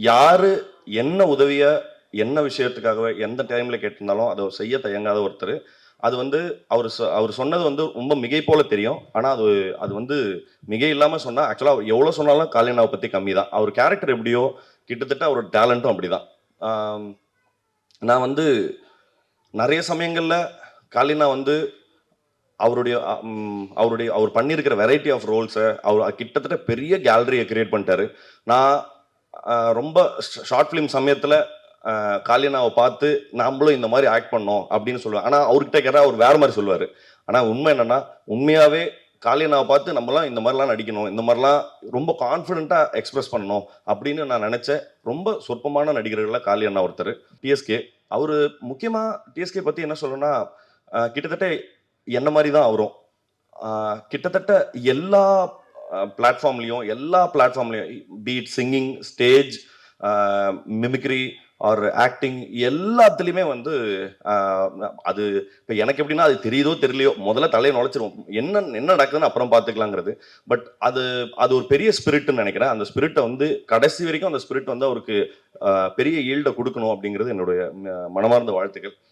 யாரு என்ன உதவிய என்ன விஷயத்துக்காக எந்த டைம்ல கேட்டிருந்தாலும் அதை செய்ய தயங்காத ஒருத்தர். அது வந்து அவர் சொன்னது வந்து ரொம்ப மிகை போல தெரியும். ஆனா அது அது வந்து மிகை இல்லாம சொன்னா ஆக்சுவலா அவர் எவ்வளவு சொன்னாலும் காளியண்ணாவை பத்தி கம்மி தான். அவர் கேரக்டர் எப்படியோ கிட்டத்தட்ட அவரோட டேலண்ட்டும் அப்படிதான். நான் வந்து நிறைய சமயங்கள்ல காளியண்ணா வந்து அவர் பண்ணியிருக்கிற வெரைட்டி ஆஃப் ரோல்ஸை அவர் கிட்டத்தட்ட பெரிய கேலரியை கிரியேட் பண்ணிட்டாரு. நான் ரொம்ப ஷார்ட் ஃபிலிம் சமயத்தில் காளியண்ணாவை பார்த்து நம்மளும் இந்த மாதிரி ஆக்ட் பண்ணோம் அப்படின்னு சொல்லுவேன். ஆனால் அவர்கிட்ட கேட்டால் அவர் வேற மாதிரி சொல்லுவார். ஆனால் உண்மை என்னன்னா, உண்மையாகவே காளியண்ணாவை பார்த்து நம்மளாம் இந்த மாதிரிலாம் நடிக்கணும், இந்த மாதிரிலாம் ரொம்ப கான்ஃபிடென்ட்டாக எக்ஸ்பிரஸ் பண்ணணும் அப்படின்னு நான் நினச்ச ரொம்ப சொற்பமான நடிகர்களில் காளியண்ணா ஒருத்தர். டிஎஸ்கே அவர் முக்கியமாக டிஎஸ்கே பற்றி என்ன சொல்லணும்னா, கிட்டத்தட்ட என்ன மாதிரி தான் அவரும் கிட்டத்தட்ட எல்லா பிளாட்ஃபார்ம்லையும் beat singing, stage, mimicry or acting எல்லாத்துலேயுமே வந்து அது இப்போ எனக்கு எப்படின்னா அது தெரியுதோ தெரியலையோ முதல்ல தலையை நுழைச்சிரும். என்ன நடக்குதுன்னு அப்புறம் பார்த்துக்கலாங்கிறது. பட் அது ஒரு பெரிய ஸ்பிரிட்னு நினைக்கிறேன். அந்த ஸ்பிரிட்டை வந்து கடைசி வரைக்கும் அந்த ஸ்பிரிட் வந்து அவருக்கு பெரிய ஈல்டை கொடுக்கணும் அப்படிங்கிறது என்னுடைய மனமார்ந்த வாழ்த்துக்கள்.